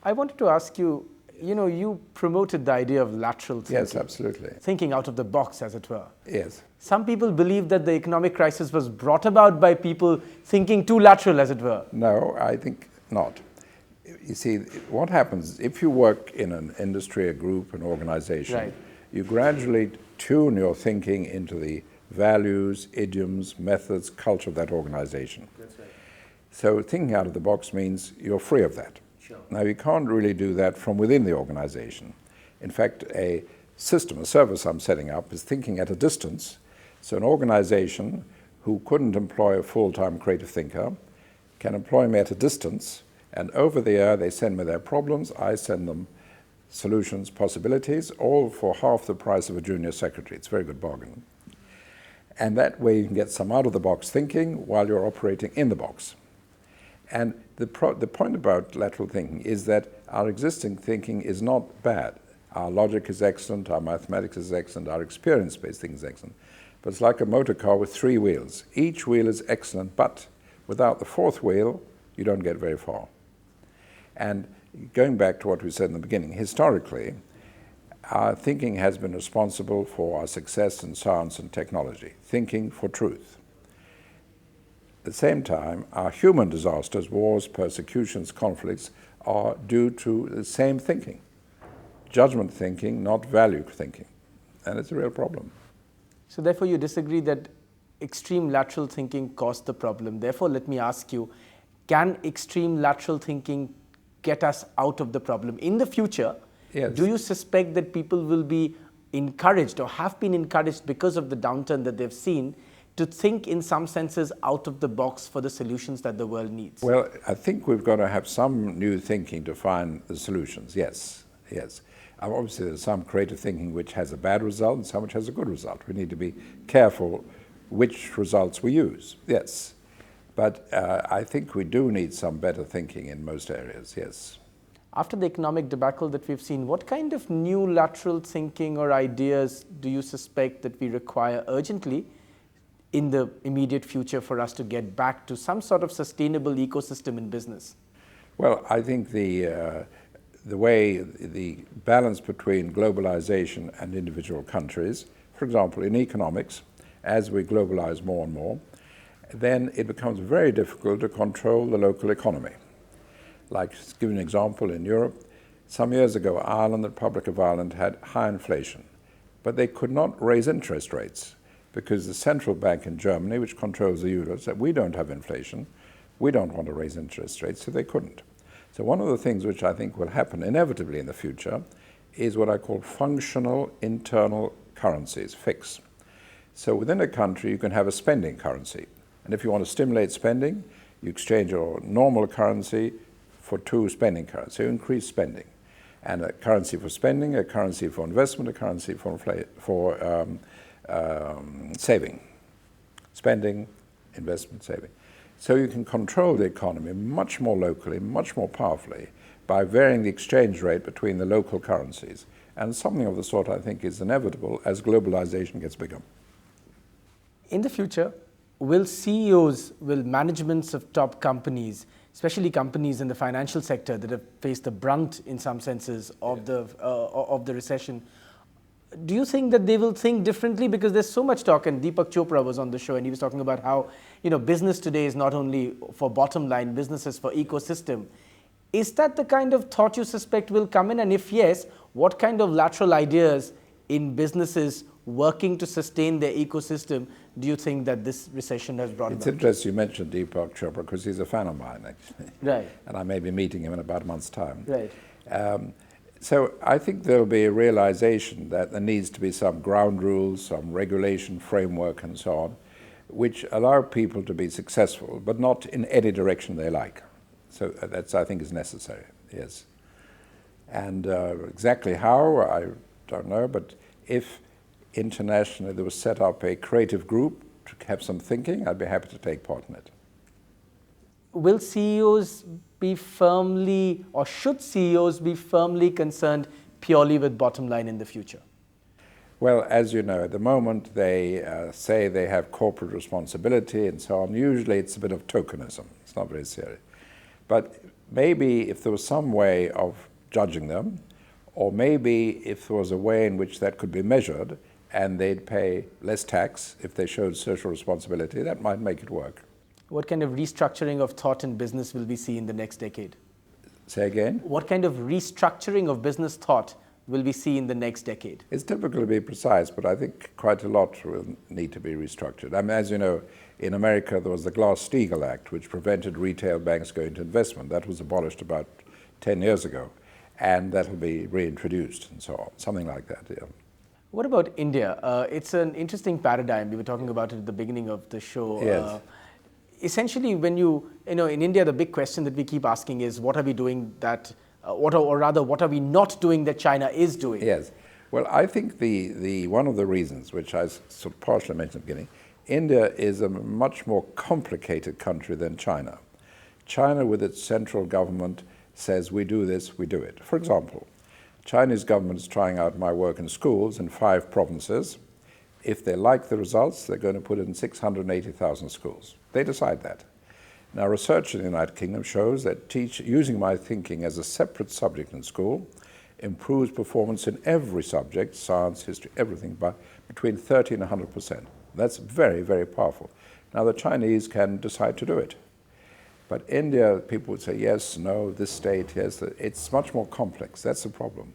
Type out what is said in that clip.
I wanted to ask you, you promoted the idea of lateral thinking. Yes, absolutely. Thinking out of the box, as it were. Yes. Some people believe that the economic crisis was brought about by people thinking too lateral, as it were. No, I think not. You see, what happens, if you work in an industry, a group, an organization, right, you gradually tune your thinking into the values, idioms, methods, culture of that organization. That's right. So thinking out of the box means you're free of that. Sure. Now, you can't really do that from within the organization. In fact, a system, a service I'm setting up is thinking at a distance. So an organization who couldn't employ a full-time creative thinker can employ me at a distance, and over the air they send me their problems, I send them solutions, possibilities, all for half the price of a junior secretary. It's a very good bargain. And that way you can get some out-of-the-box thinking while you're operating in the box. And the point about lateral thinking is that our existing thinking is not bad. Our logic is excellent, our mathematics is excellent, our experience-based thinking is excellent. But it's like a motor car with 3 wheels. Each wheel is excellent, but without the 4th wheel, you don't get very far. And going back to what we said in the beginning, historically, our thinking has been responsible for our success in science and technology, thinking for truth. At the same time, our human disasters, wars, persecutions, conflicts, are due to the same thinking. Judgment thinking, not value thinking. And it's a real problem. So therefore you disagree that extreme lateral thinking caused the problem. Therefore, let me ask you, can extreme lateral thinking get us out of the problem? In the future, yes, do you suspect that people will be encouraged or have been encouraged because of the downturn that they've seen to think in some senses out of the box for the solutions that the world needs? Well, I think we've got to have some new thinking to find the solutions, yes, yes. Obviously, there's some creative thinking which has a bad result and some which has a good result. We need to be careful which results we use, yes. But I think we do need some better thinking in most areas, yes. After the economic debacle that we've seen, what kind of new lateral thinking or ideas do you suspect that we require urgently in the immediate future for us to get back to some sort of sustainable ecosystem in business? Well, I think the balance between globalization and individual countries, for example, in economics, as we globalize more and more, then it becomes very difficult to control the local economy. Like, to give an example, in Europe, some years ago, Ireland, the Republic of Ireland, had high inflation, but they could not raise interest rates because the central bank in Germany, which controls the euro, said, we don't have inflation, we don't want to raise interest rates, so they couldn't. So one of the things which I think will happen inevitably in the future is what I call functional internal currencies, FICs. So within a country, you can have a spending currency. And if you want to stimulate spending, you exchange your normal currency for 2 spending currencies. So you increase spending. And a currency for spending, a currency for investment, a currency for saving. Spending, investment, saving. So you can control the economy much more locally, much more powerfully by varying the exchange rate between the local currencies. And something of the sort, I think, is inevitable as globalization gets bigger. In the future, will CEOs, will managements of top companies, especially companies in the financial sector that have faced the brunt in some senses of the recession, do you think that they will think differently? Because there's so much talk, and Deepak Chopra was on the show and he was talking about how business today is not only for bottom line, business is for ecosystem. Is that the kind of thought you suspect will come in? And if yes, what kind of lateral ideas in businesses working to sustain their ecosystem do you think that this recession has brought about? It's interesting you mentioned Deepak Chopra because he's a fan of mine, actually. Right. And I may be meeting him in about a month's time. Right. So I think there'll be a realization that there needs to be some ground rules, some regulation framework and so on, which allow people to be successful, but not in any direction they like. So that's, I think, is necessary, yes. And exactly how, I don't know, but if internationally there was set up a creative group to have some thinking, I'd be happy to take part in it. Will CEOs be firmly, or should CEOs be firmly concerned purely with bottom line in the future? Well, as you know, at the moment they say they have corporate responsibility and so on. Usually it's a bit of tokenism. It's not very serious. But maybe if there was some way of judging them, or maybe if there was a way in which that could be measured and they'd pay less tax if they showed social responsibility, that might make it work. What kind of restructuring of thought in business will we see in the next decade? Say again? What kind of restructuring of business thought will we see in the next decade? It's difficult to be precise, but I think quite a lot will need to be restructured. I mean, as you know, in America there was the Glass-Steagall Act, which prevented retail banks going to investment. That was abolished about 10 years ago, and that will be reintroduced and so on, something like that, yeah. What about India? It's an interesting paradigm. We were talking about it at the beginning of the show. Yes. Essentially, when you know, in India, the big question that we keep asking is, what are we doing that, what are we not doing that China is doing? Yes. Well, I think the one of the reasons, which I sort of partially mentioned at the beginning, India is a much more complicated country than China. China, with its central government, says we do this, we do it. For example, Chinese government is trying out my work in schools in 5 provinces. If they like the results, they're going to put it in 680,000 schools. They decide that. Now, research in the United Kingdom shows that using my thinking as a separate subject in school improves performance in every subject, science, history, everything, by between 30 and 100%. That's very, very powerful. Now, the Chinese can decide to do it. But India, people would say, yes, no, this state, yes. It's much more complex. That's the problem.